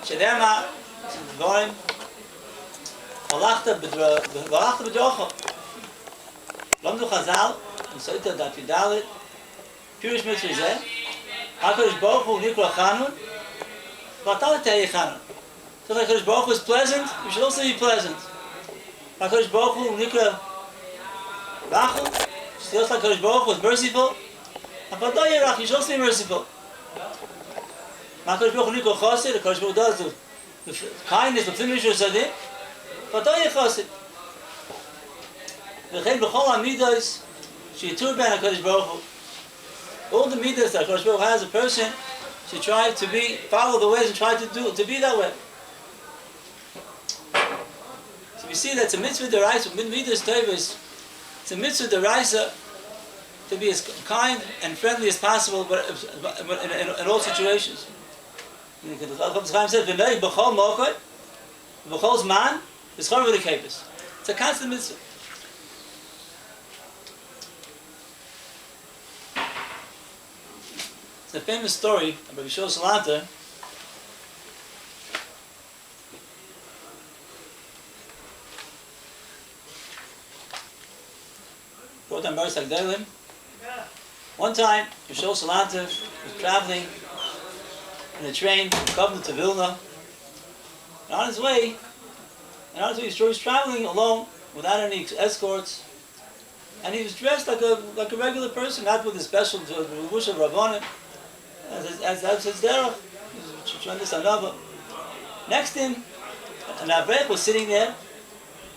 Shedema, Dvorim, Halachta B'drocha. Lamdu Chazal, Soita Daf Yudalet, Pirish Mitzvah Zeh, HaKadosh Baruch Hu Nikra Chanun, V'atal Tei Chanun. So HaKadosh Baruch Hu is pleasant, you should also be pleasant. HaKadosh Baruch Hu Nikra Rachel, just like HaKadosh Baruch Hu is merciful, and V'atal Rachel, you should also be merciful. HaKadosh Baruch Hu Nikra Chassid, HaKadosh Baruch Hu does the kindness, the finisher Sadim, V'atal Chassid. V'chein b'chol ha'midos sheyitur ben HaKadosh Baruch Hu. All the midas that HaKadosh Baruch Hu has, a person should try to follow the ways and try to be that way. So we see that's a mitzvah deraisa, midas tevis. It's a mitzvah deraisa to be as kind and friendly as possible, but in all situations. The Chaim said, "V'nei b'chol mokoi, b'chol zman, v'schar v'likepis." It's a constant mitzvah. It's a famous story of Rabbi Salanta. Brought on Baris Agdalim. One time, Rabbi Salanta was traveling in a train from Kovna to Vilna. And on his way, he was traveling alone without any escorts. And he was dressed like a regular person, not with a special levush of Rabbanim. As his derech, tremendous anava. Next to him, an avrech was sitting there.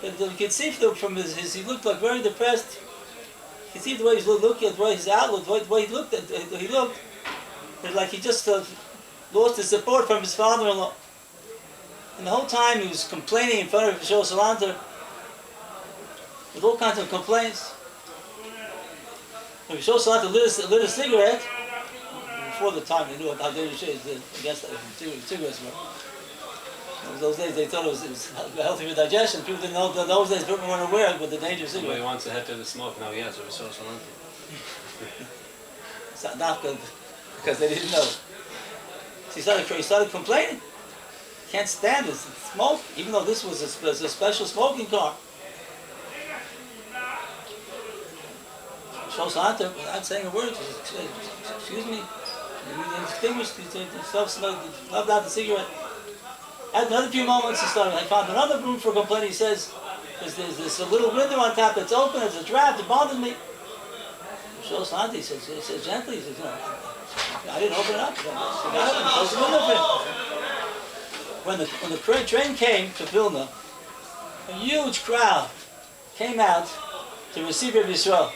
You could see from his he looked like very depressed. You could see the way he was looking, the way his outlook, the way he looked. It like he just lost his support from his father-in-law. And the whole time he was complaining in front of Shul Salanter with all kinds of complaints. When Shul Salanter lit a cigarette. Before the time they knew how dangerous it is against cigarettes were. In those days they thought it was healthy for digestion. People didn't know. In those days people weren't aware of the danger of cigarettes. Nobody wants to head to the smoke now. Yes, it was so salty. It's not good because they didn't know. So he started complaining. Can't stand this smoke, even though this was a special smoking car. Shows Hunter without saying a word. Excuse me. He extinguished himself, loved out the cigarette. After another few moments, I found another room for complaining. He says, there's a little window on top that's open, there's a draft, it bothers me. He says gently, he says, I didn't open it up. He got up and closed the window for him. When the train came to Vilna, a huge crowd came out to receive Rabbi Yisrael.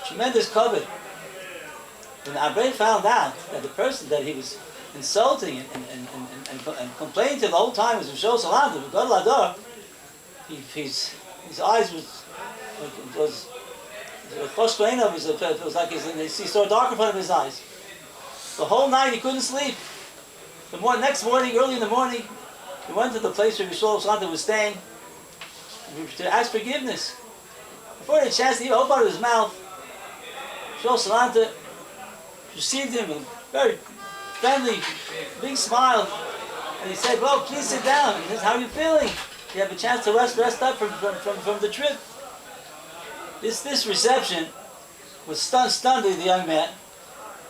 Tremendous covet. When Rabbi found out that the person that he was insulting and complaining to the whole time was Rosh HaShanah, God Lador, his eyes was like he saw dark in front of his eyes. The whole night he couldn't sleep. Next morning, early in the morning, he went to the place where Rosh HaShanah was staying to ask forgiveness. Before he had a chance to even open out his mouth, Rosh HaShanah received him with a very friendly, big smile, and he said, "Well, please sit down. He says, how are you feeling? You have a chance to rest up from the trip." This reception was stunned the young man,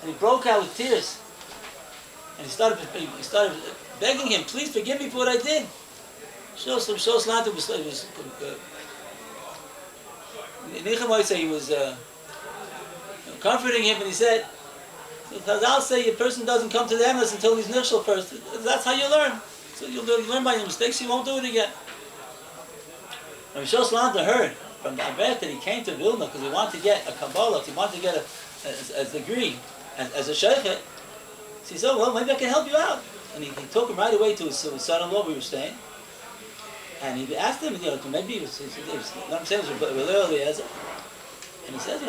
and he broke out with tears, and he started begging him, "Please forgive me for what I did." Shoslanter was comforting him, and he said, I'll say a person doesn't come to the emes until he's nichshel first. That's how you learn. So you'll learn by your mistakes, you won't do it again. When Shoslanter heard from the Avet that he came to Vilna because he wanted to get a Kabbalah, he wanted to get a degree as a sheikhet, so he said, well, maybe I can help you out. And he took him right away to his son-in-law, we were staying. And he asked him, maybe he was not saying it was really as it. And he says,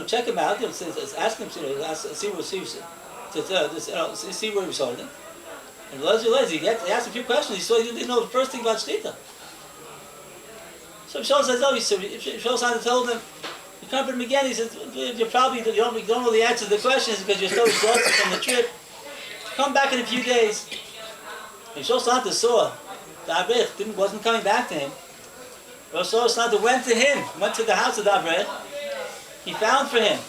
check him out. Ask him, see where he was holding. And he asked a few questions. He saw he didn't know the first thing about shtita. So Shol says, Shol told him, he comforted him again. He said, you don't know the answer to the questions because you're so exhausted from the trip. come back in a few days. And Rosh HaShanah saw the Avrech wasn't coming back to him. Rosh HaShanah went to him, went to the house of the Avrech. He found for him,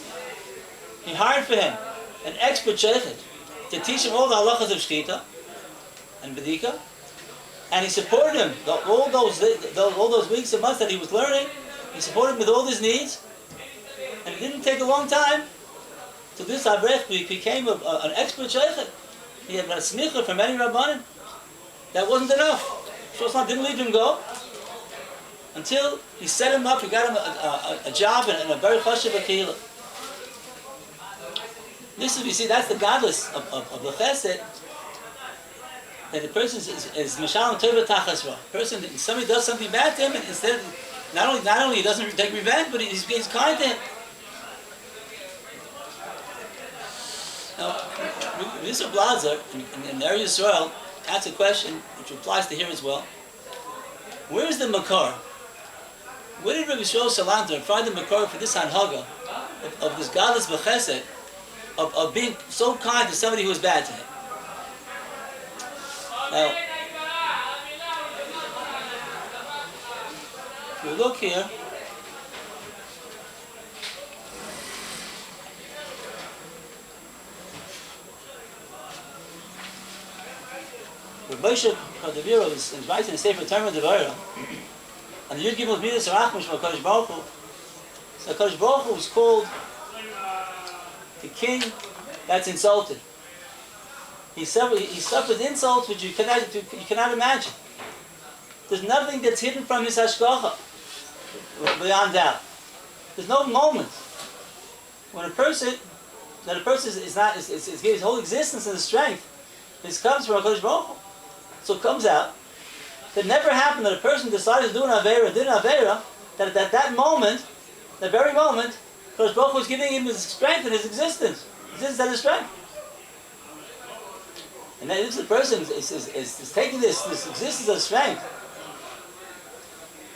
he hired for him an expert sheikhid to teach him all the halachas of shkita and bedika, and he supported him all those weeks and months that he was learning. He supported him with all his needs, and it didn't take a long time till this Avrech became an expert sheikhid. He had a smicha from many rabbanim. That wasn't enough. Rosh HaShanah didn't leave him go until he set him up. He got him a job in a very chashuv kehillah. This is, you see, that's the godless of the chesed. That the person is mishalem tova tachas ra. Person, somebody does something bad to him, and instead, not only he doesn't take revenge, but he's kind to him. Now, Mr. Blazer in Eretz Yisrael asks a question which applies to here as well. Where is the makar? Where did Rabbi Shlomo Salanter find the makar for this hanhaga of this godless b'chesed of being so kind to somebody who was bad to him? Now, if you look here, Rabbi Kadavira is writing a Sefer Torah Devara, and the Yud Gimel Midas Arachmish from HaKadosh Baruch Hu. So HaKadosh Baruch Hu is called the king that's insulted. He suffers insults which you cannot imagine. There's nothing that's hidden from his hashgacha, beyond doubt. There's no moment when a person is his whole existence and his strength. This comes from HaKadosh Baruch Hu. So it comes out that it never happened that a person decided to do an Aveira, that at that moment, that very moment, HaKadosh Baruch Hu was giving him his strength and his existence. Existence and his strength. And then the person is taking this existence and strength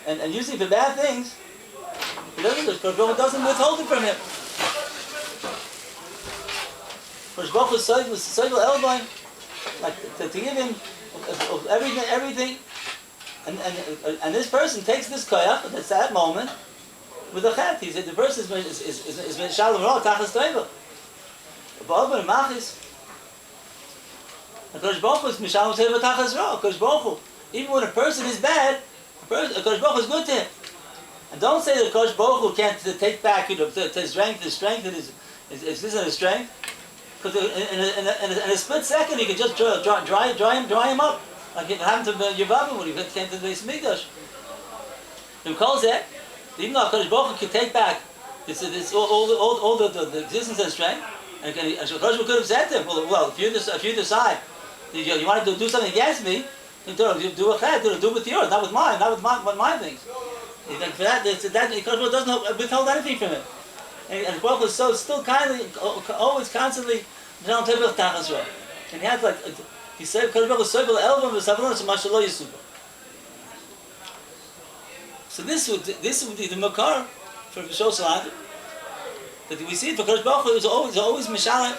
and using it for bad things. HaKadosh Baruch Hu doesn't withhold it from him. HaKadosh Baruch Hu was Soivel Elbain, like to give him everything, and this person takes this koyach at that moment with a chet. He said the person is shalom ra tachas teva. Ba'oben machis. HaKadosh Baruch Hu is mishalom teva tachas ra. HaKadosh Baruch Hu, even when a person is bad, HaKadosh Baruch Hu is good to him. And don't say that HaKadosh Baruch Hu can't take back his strength and his strength. Because in a split second, he could just dry him up, like it happened to Yevamim when he came to the Beis Mikdash. He calls that, even though HaKadosh Baruch Hu could take back all the existence and strength, and HaKadosh Baruch Hu could have said to him, well, if you decide you want to do something against me, you do a chet, do with yours, not with my things. And for that, HaKadosh Baruch Hu doesn't withhold anything from him. And Baruch Hu is still kindly, always, constantly, and he had like, he said, HaKadosh Baruch Hu soivel elvam v'savlon shema shelo yisuba. So this would be the makar for Rosh HaShanah. That we see for HaKadosh Baruch Hu is always mishalem,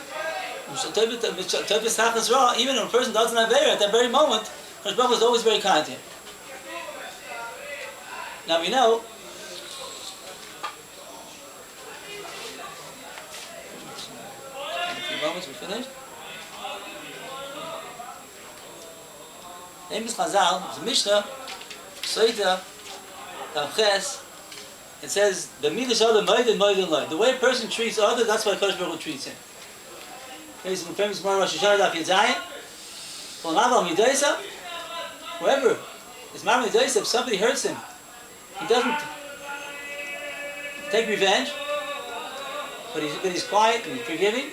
even when a person doesn't have Aveira at that very moment, HaKadosh Baruch Hu is always very kind to him. Now we know. Moments we finished. Amos Chazal, the Mishnah, Soita, Tavches, it says, the way a person treats others, that's why HaKadosh Baruch Hu treats him. There's some famous Rosh HaShanah Daf Yedzayin, Kol Hama'avir Al Midosav, whoever is Maavirin Midosav, if somebody hurts him, he doesn't take revenge, but he's quiet and forgiving.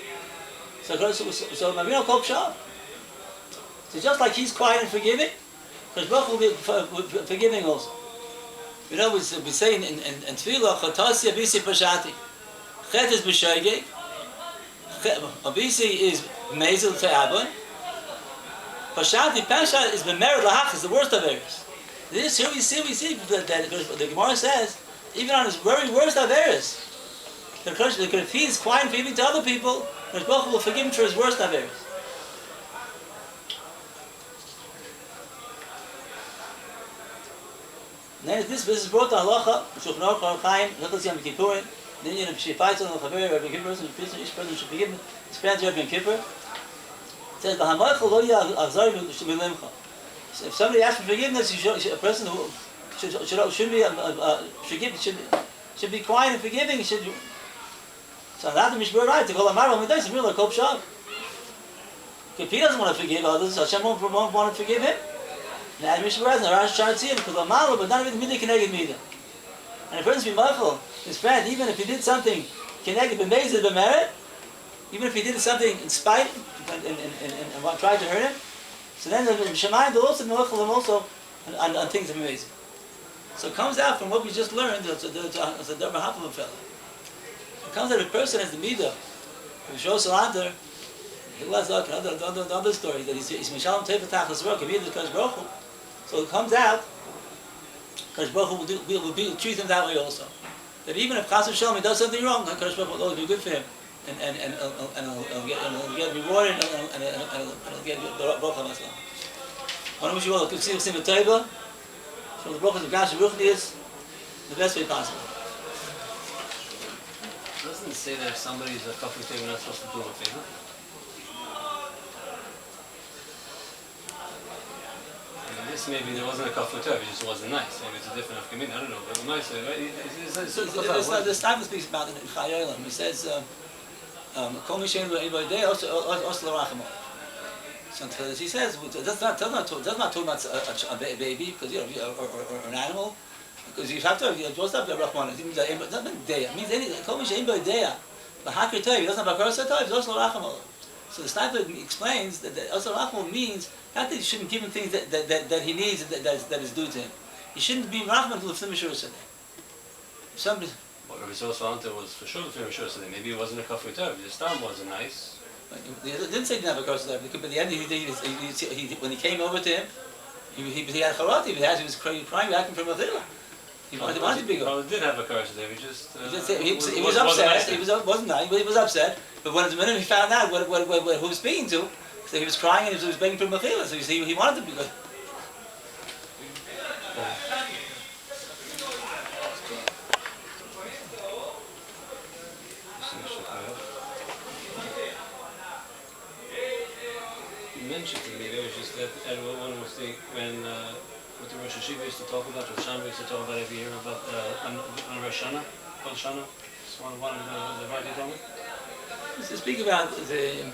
So Maavirin Kol Pesha'av. So just like he's quiet and forgiving, because Baruch will be forgiving also. You know, we say in Tefillah, Chatasi Abisi Pashati. Chet is B'shoigeg. Abisi is Mezel Te'abon. Pashati, Pasha is B'mered Lahach, is the worst of errors. This here we see that the Gemara says, even on his very worst of errors, if he is quiet and forgiving to other people, Baruch will forgive him for his worst averos. then this is brought to halacha, Shulchan Aruch, Orach Chaim, Hilchos Yom Kippurim, the Indian of Shefaitzon, Chaver, Rabbi Kippur, each person should forgive him. It's pronounced Rabbi Kippur. It says, "V'hamoichel lo yachzor v'shemilimcha." If somebody asks for forgiveness, a person who should be quiet and forgiving. So that's the Mishmur right to Kol Hama'avir Al Midosav, really Kol Pesha'av. If he doesn't want to forgive others, Hashem won't want to forgive him. Now the Mishmur has in Rosh HaShanah, Kol Hama'avir, but not even midah keneged midah. And a person be mindful, his friend, even if he did something keneged b'meizid b'merit, even if he did something in spite and tried to hurt him, so then the Shemayim will also melecha him also on things amazing. So it comes out from what we just learned. It's a double half of a fellow. It comes out a person has the midah. Rosh HaShanah, another story that he's mishalom teifel tachlis rock, midah Kadosh Baruch Hu. So it comes out, Kadosh Baruch Hu will treat him that way also. That even if Chas v'shalom he does something wrong, Kadosh Baruch Hu will always be good for him. And he'll get rewarded and he'll get the bracha of Islam. I want to wish you all a good season of Teiva. So the brachas of Gash Ruchnius the best way possible. Doesn't it say that if somebody is a kafir thing, we're not supposed to do him a favor? I mean, this maybe there wasn't a kafir it just wasn't nice. Maybe it's a different afkamin, I don't know. But nice, right? The Bible speaks about it in Chayolim. He says, Kol Mishen V'Ibodei Oslo Rachamo. So he says, does not talk about a baby, because or an animal, because you have to have what's up Rahman. It doesn't mean Deya. It means anything. Kol Mishen V'Ibodei. The Hakir Toiv doesn't have a Bakar Toiv. It's Oslo Rachamo. So the Sniper explains that Oslo Rachamo means not that you shouldn't give him things that he needs that is due to him. You shouldn't be Rahman to Lefnim Mishur Sadeh. Somebody. What Rabbi was for sure Lefnim Mishur Sadeh. Maybe it wasn't a kafir toiv. The stam wasn't nice. He didn't say he didn't have a curse there, but at the end, when he came over to him, he had charati, he was crying back from a villa. He wanted to be good. He did have a curse there, he was upset, wasn't nice, but he was upset, but when the minute he found out who he was speaking to, so he was crying and he was begging for a villa, so he wanted to be good. Mentioned to me, it was just that everyone was thinking when with the Rosh HaShiva used to talk about, Rosh HaShanah used to talk about every year about on Rosh HaShanah, Kol HaMa'avir. It's one of the right you told me. To speak about the